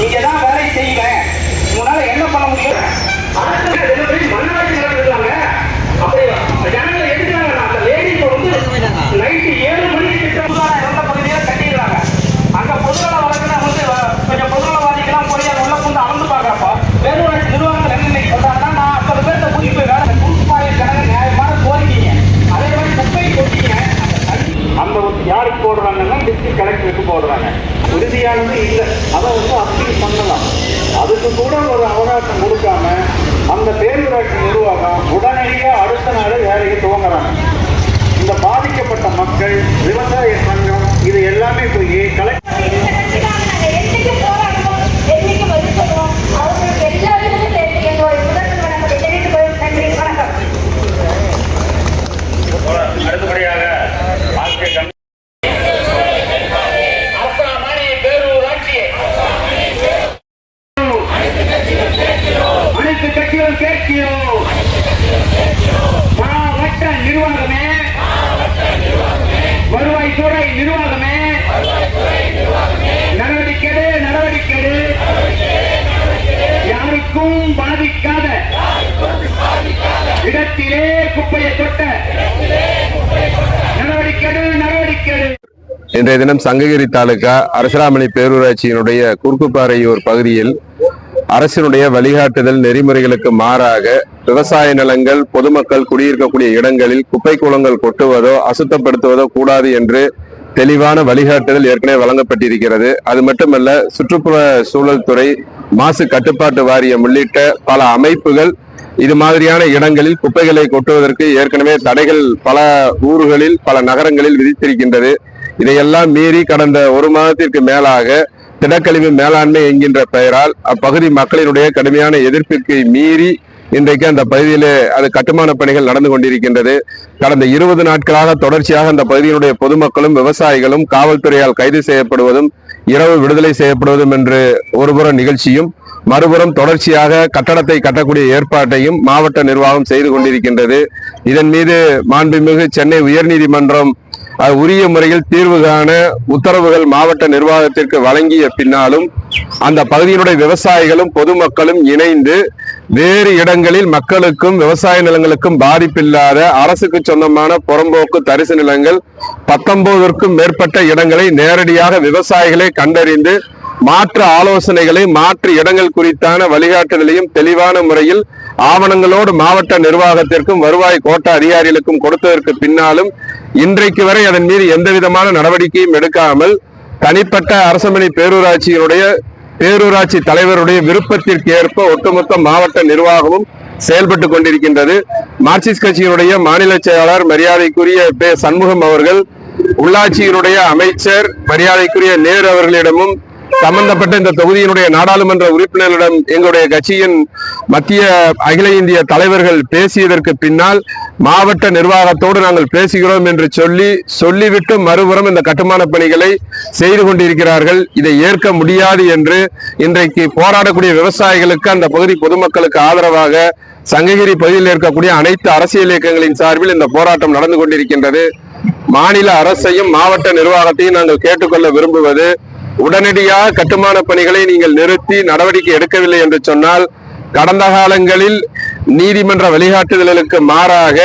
நீங்க தான் வேலை செய்யுங்க, உங்களால என்ன பண்ண முடியும்? மண்ணாட்சி நடந்துருக்காங்க. அப்படி ஜனங்களை எடுக்கிறாங்க. அந்த லேடி நைட்டு 7 மணிக்கு இறந்த பகுதியில் கட்டிடுறாங்க. அங்க பொதுநல வழக்குல கொஞ்சம் பொதுநலவாதிகளாம் போய் உள்ள கொண்டு அளந்து பாக்குறப்போ பேரூராட்சி நிர்வாகங்கள் என்ன இன்னைக்கு சொல்றாங்கன்னா, நான் 50 பேர்த்த கூட்டிட்டு போய் வேலை தூக்குப்பாயில் கிடங்க நியாயமான கோரிக்கீங்க, அதே மாதிரி குப்பை கொட்டிங்க. அந்த யாருக்கு போடுறாங்கன்னா டிஸ்ட்ரிக்ட் கலெக்டருக்கு போடுறாங்க. உறுதியானது இல்லை, அதை அப்பீல் பண்ணலாம். அதுக்கு கூட ஒரு அவகாசம் கொடுக்காம அந்த பேரூராட்சி நிர்வாகம் உடனடியாக அடுத்த நாள் வேலையை துவங்குறாங்க. இந்த பாதிக்கப்பட்ட மக்கள், விவசாய சங்கம், இது எல்லாமே போய் கலெக்டர் அடுத்தபடியாக அனைத்து கட்சிகளும் கேட்கிறோம். மாவட்ட நிர்வாகமே, வருவாய்த்துறை நிர்வாகமே, நடவடிக்கை நடவடிக்கை யாருக்கும் பாதிக்காத இடத்திலே குப்பையை தொட்ட நடவடிக்கை நடவடிக்கை. இன்றைய தினம் சங்ககிரி தாலுகா அரசராமணி பேரூராட்சியினுடைய குறுக்குப்பாறையூர் பகுதியில் அரசினுடைய வழிகாட்டுதல் நெறிமுறைகளுக்கு மாறாக விவசாய நிலங்கள், பொதுமக்கள் குடியிருக்கக்கூடிய இடங்களில் குப்பை கூளங்கள் கொட்டுவதோ அசுத்தப்படுத்துவதோ கூடாது என்று தெளிவான வழிகாட்டுதல் ஏற்கனவே வழங்கப்பட்டிருக்கிறது. அது மட்டுமல்ல, சுற்றுப்புற சூழல் துறை, மாசு கட்டுப்பாட்டு வாரியம் உள்ளிட்ட பல அமைப்புகள் இது மாதிரியான இடங்களில் குப்பைகளை கொட்டுவதற்கு ஏற்கனவே தடைகள் பல ஊர்களில், பல நகரங்களில் விதித்திருக்கின்றது. இதையெல்லாம் மீறி கடந்த 1 மாதத்திற்கு மேலாக திடக்கழிவு மேலாண்மை என்கின்ற பெயரால் அப்பகுதி மக்களினுடைய கடுமையான எதிர்ப்பிற்கு மீறி இன்றைக்கு அந்த பகுதியிலே அது கட்டுமான பணிகள் நடந்து கொண்டிருக்கின்றது. கடந்த 20 நாட்களாக தொடர்ச்சியாக அந்த பகுதியினுடைய பொதுமக்களும் விவசாயிகளும் காவல்துறையால் கைது செய்யப்படுவதும், இரவு விடுதலை செய்யப்படுவதும் என்று ஒருபுறம் நிகழ்ச்சியும், மறுபுறம் தொடர்ச்சியாக கட்டடத்தை கட்டக்கூடிய ஏற்பாட்டையும் மாவட்ட நிர்வாகம் செய்து கொண்டிருக்கின்றது. இதன் மீது மாண்புமிகு சென்னை உயர்நீதிமன்றம் உரிய முறையில் தீர்வு காண உத்தரவுகள் மாவட்ட நிர்வாகத்திற்கு வழங்கிய பின்னாலும் அந்த பகுதியினுடைய விவசாயிகளும் பொதுமக்களும் இணைந்து வேறு இடங்களில் மக்களுக்கும் விவசாய நிலங்களுக்கும் பாதிப்பில்லாத அரசுக்கு சொந்தமான புறம்போக்கு தரிசு நிலங்கள் 19க்கும் மேற்பட்ட இடங்களை நேரடியாக விவசாயிகளை கண்டறிந்து மாற்று ஆலோசனைகளை, மாற்று இடங்கள் குறித்தான வழிகாட்டுதலையும் தெளிவான முறையில் ஆவணங்களோடு மாவட்ட நிர்வாகத்திற்கும் வருவாய் கோட்ட அதிகாரிகளுக்கும் கொடுத்ததற்கு பின்னாலும் இன்றைக்கு வரை அதன் மீது எந்த விதமான நடவடிக்கையும் எடுக்காமல் தனிப்பட்ட அரசமணி பேரூராட்சி தலைவருடைய விருப்பத்திற்கு ஏற்ப ஒட்டுமொத்த மாவட்ட நிர்வாகமும் செயல்பட்டு கொண்டிருக்கின்றது. மார்க்சிஸ்ட் கட்சியினுடைய மாநில செயலாளர் மரியாதைக்குரிய சண்முகம் அவர்கள், உள்ளாட்சியினுடைய அமைச்சர் மரியாதைக்குரிய நேரு அவர்களிடமும், சம்பந்தப்பட்ட இந்த தொகுதியினுடைய நாடாளுமன்ற உறுப்பினர்களிடம் எங்களுடைய கட்சியின் மத்திய அகில இந்திய தலைவர்கள் பேசியதற்கு பின்னால் மாவட்ட நிர்வாகத்தோடு நாங்கள் பேசுகிறோம் என்று சொல்லிவிட்டு மறுபுறம் இந்த கட்டுமான பணிகளை செய்து கொண்டிருக்கிறார்கள். இதை ஏற்க முடியாது என்று இன்றைக்கு போராடக்கூடிய விவசாயிகளுக்கு, அந்த பகுதி பொதுமக்களுக்கு ஆதரவாக சங்ககிரி பகுதியில் இருக்கக்கூடிய அனைத்து அரசியல் இயக்கங்களின் சார்பில் இந்த போராட்டம் நடந்து கொண்டிருக்கின்றது. மாநில அரசையும் மாவட்ட நிர்வாகத்தையும் நாங்கள் கேட்டுக்கொள்ள விரும்புவது, உடனடியாக கட்டுமான பணிகளை நீங்கள் நிறுத்தி நடவடிக்கை எடுக்கவில்லை என்று சொன்னால், கடந்த காலங்களில் நீதிமன்ற வழிகாட்டுதல்களுக்கு மாறாக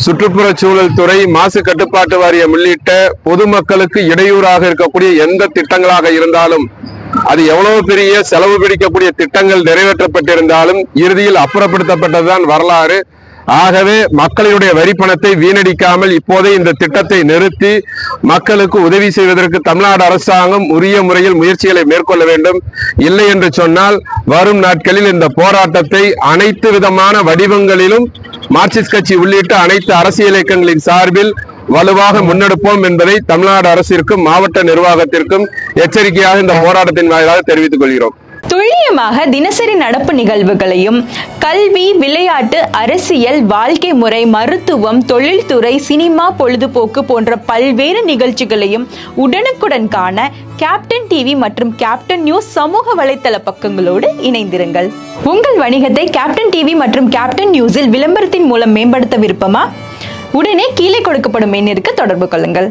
சுற்றுப்புற சூழல் துறை, மாசு கட்டுப்பாட்டு வாரியம் உள்ளிட்ட பொதுமக்களுக்கு இடையூறாக இருக்கக்கூடிய எந்த திட்டங்களாக இருந்தாலும், அது எவ்வளவு பெரிய செலவு பிடிக்கக்கூடிய திட்டங்கள் நிறைவேற்றப்பட்டிருந்தாலும் இறுதியில் அப்புறப்படுத்தப்பட்டதுதான் வரலாறு. ஆகவே மக்களுடைய வரி பணத்தை வீணடிக்காமல் இப்போதே இந்த திட்டத்தை நிறுத்தி மக்களுக்கு உதவி செய்வதற்கு தமிழ்நாடு அரசாங்கம் உரிய முறையில் முயற்சிகளை மேற்கொள்ள வேண்டும். இல்லை என்று சொன்னால் வரும் நாட்களில் இந்த போராட்டத்தை அனைத்து விதமான வடிவங்களிலும் மார்க்சிஸ்ட் கட்சி உள்ளிட்ட அனைத்து அரசியல் இயக்கங்களின் சார்பில் வலுவாக முன்னெடுப்போம் என்பதை தமிழ்நாடு அரசிற்கும் மாவட்ட நிர்வாகத்திற்கும் எச்சரிக்கையாக இந்த போராட்டத்தின் வாயிலாக தெரிவித்துக் கொள்கிறோம். துல்லியமாக தினசரி நடப்பு நிகழ்வுகளையும் கல்வி, விளையாட்டு, அரசியல், வாழ்க்கை முறை, மருத்துவம், தொழில்துறை, சினிமா, பொழுதுபோக்கு போன்ற பல்வேறு நிகழ்ச்சிகளையும் உடனுக்குடன் காண கேப்டன் டிவி மற்றும் கேப்டன் நியூஸ் சமூக வலைத்தள பக்கங்களோடு இணைந்திருங்கள். உங்கள் வணிகத்தை கேப்டன் டிவி மற்றும் கேப்டன் நியூஸில் விளம்பரத்தின் மூலம் மேம்படுத்த விருப்பமா? உடனே கீழே கொடுக்கப்படும் எண்ணிற்கு தொடர்பு கொள்ளுங்கள்.